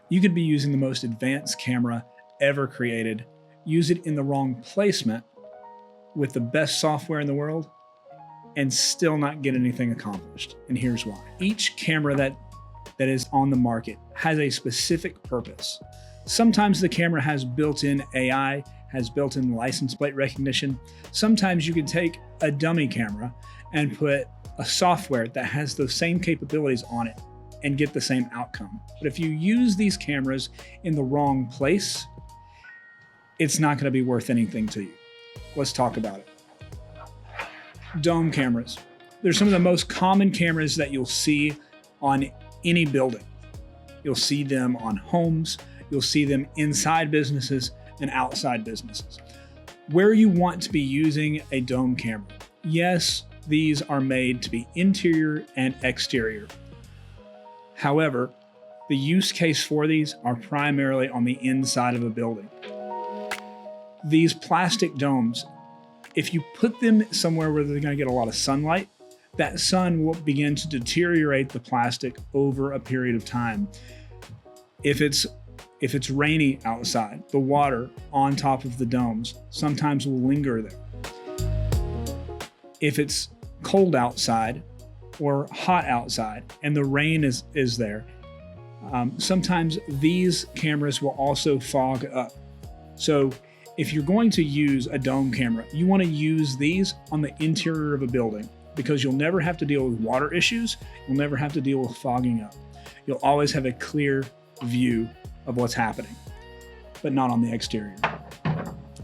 You could be using the most advanced camera ever created, use it in the wrong placement with the best software in the world, and still not get anything accomplished. And here's why. Each camera that is on the market has a specific purpose. Sometimes the camera has built-in AI, has built-in license plate recognition. Sometimes you can take a dummy camera and put a software that has those same capabilities on it and get the same outcome. But if you use these cameras in the wrong place, it's not going to be worth anything to you. Let's talk about it. Dome cameras. They're some of the most common cameras that you'll see on any building. You'll see them on homes, you'll see them inside businesses and outside businesses. Where you want to be using a dome camera. Yes, these are made to be interior and exterior. However, the use case for these are primarily on the inside of a building. These plastic domes, if you put them somewhere where they're going to get a lot of sunlight, that sun will begin to deteriorate the plastic over a period of time. If it's rainy outside, the water on top of the domes sometimes will linger there. If it's cold outside or hot outside and the rain is there, sometimes these cameras will also fog up. So if you're going to use a dome camera, you want to use these on the interior of a building because you'll never have to deal with water issues. You'll never have to deal with fogging up. You'll always have a clear view of what's happening, but not on the exterior.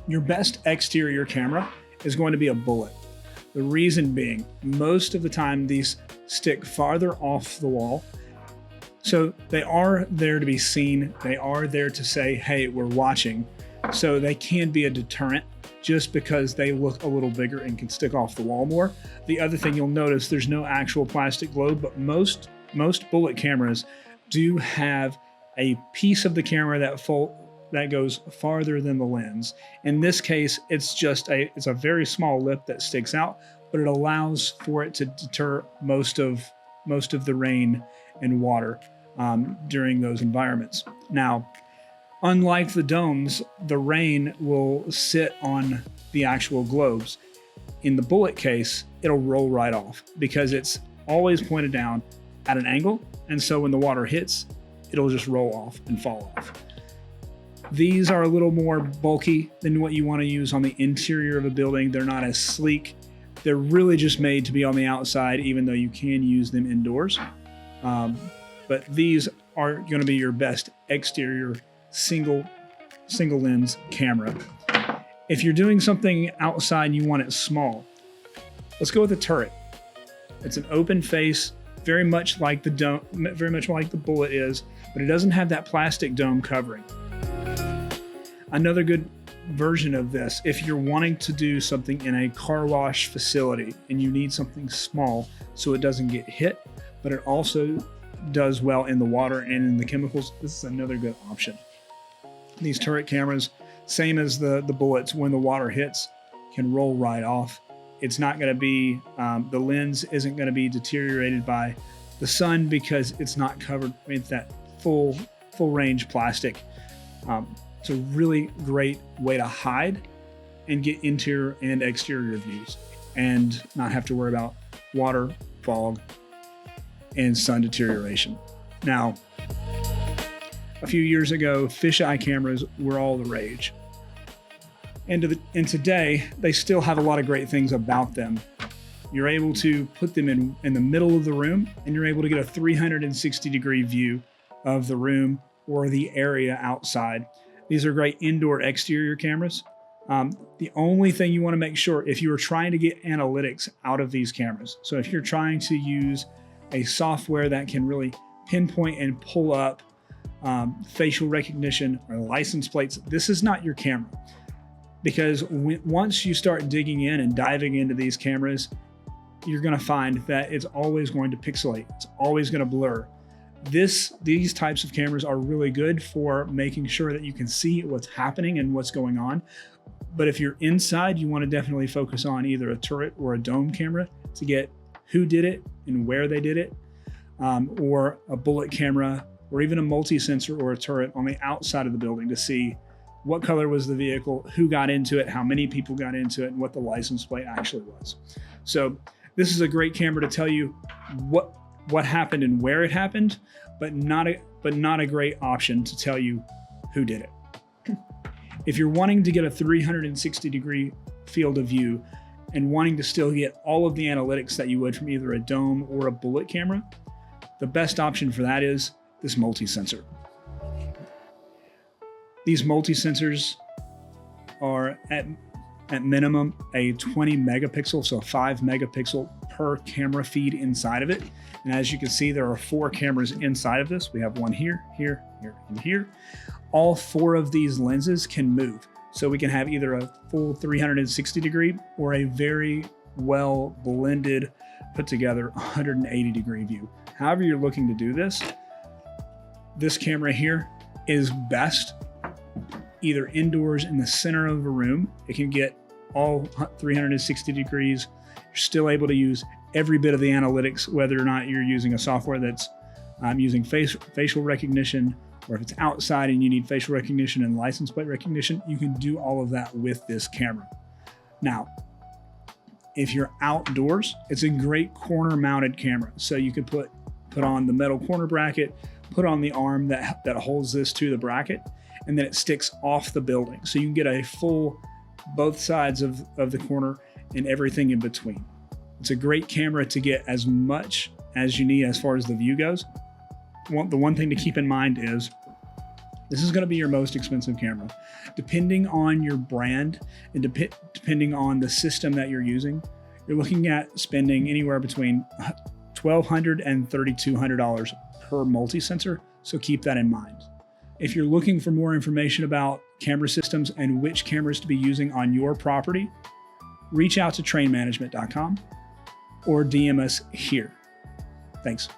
Your best exterior camera is going to be a bullet. The reason being, most of the time these stick farther off the wall. So they are there to be seen. They are there to say, hey, we're watching. So they can be a deterrent just because they look a little bigger and can stick off the wall more. The other thing you'll notice, there's no actual plastic globe, but most bullet cameras do have a piece of the camera that goes farther than the lens. In this case, it's a very small lip that sticks out, but it allows for it to deter most of the rain and water during those environments. Now, unlike the domes, the rain will sit on the actual globes. In the bullet case, it'll roll right off because it's always pointed down at an angle. And so when the water hits, it'll just roll off and fall off. These are a little more bulky than what you want to use on the interior of a building. They're not as sleek. They're really just made to be on the outside, even though you can use them indoors. But these are going to be your best exterior single lens camera. If you're doing something outside and you want it small, let's go with a turret. It's an open face, very much like the dome, very much like the bullet is, but it doesn't have that plastic dome covering. Another good version of this, if you're wanting to do something in a car wash facility and you need something small so it doesn't get hit, but it also does well in the water and in the chemicals, this is another good option. These turret cameras, same as the bullets, when the water hits, can roll right off. It's not going to be, the lens isn't going to be deteriorated by the sun because it's not covered with that full range plastic. It's a really great way to hide and get interior and exterior views and not have to worry about water, fog, and sun deterioration. Now, a few years ago, fisheye cameras were all the rage. And today, they still have a lot of great things about them. You're able to put them in the middle of the room, and you're able to get a 360-degree view of the room or the area outside. These are great indoor exterior cameras. The only thing you want to make sure, if you are trying to get analytics out of these cameras, so if you're trying to use a software that can really pinpoint and pull up facial recognition or license plates, this is not your camera. Because once you start digging in and diving into these cameras, you're going to find that it's always going to pixelate. It's always going to blur. These types of cameras are really good for making sure that you can see what's happening and what's going on. But if you're inside, you want to definitely focus on either a turret or a dome camera to get who did it and where they did it, or a bullet camera or even a multi-sensor or a turret on the outside of the building to see what color was the vehicle, who got into it, how many people got into it, and what the license plate actually was. So this is a great camera to tell you what happened and where it happened, but not a great option to tell you who did it. If you're wanting to get a 360-degree field of view and wanting to still get all of the analytics that you would from either a dome or a bullet camera, the best option for that is this multi-sensor. These multi-sensors are at minimum a 20 megapixel, so 5 megapixel per camera feed inside of it. And as you can see, there are 4 cameras inside of this. We have one here, here, here, and here. All 4 of these lenses can move. So we can have either a full 360 degree or a very well blended, put together 180 degree view. However you're looking to do this camera here is best either indoors in the center of a room. It can get all 360 degrees. You're still able to use every bit of the analytics, whether or not you're using a software that's using facial recognition, or if it's outside and you need facial recognition and license plate recognition, you can do all of that with this camera. Now, if you're outdoors, it's a great corner mounted camera. So you could put on the metal corner bracket, put on the arm that holds this to the bracket, and then it sticks off the building. So you can get a full, both sides of the corner and everything in between. It's a great camera to get as much as you need as far as the view goes. The one thing to keep in mind is this is going to be your most expensive camera. Depending on your brand and depending on the system that you're using, you're looking at spending anywhere between $1,200 and $3,200 per multi-sensor, so keep that in mind. If you're looking for more information about camera systems and which cameras to be using on your property, reach out to TREINmanagement.com or DM us here. Thanks.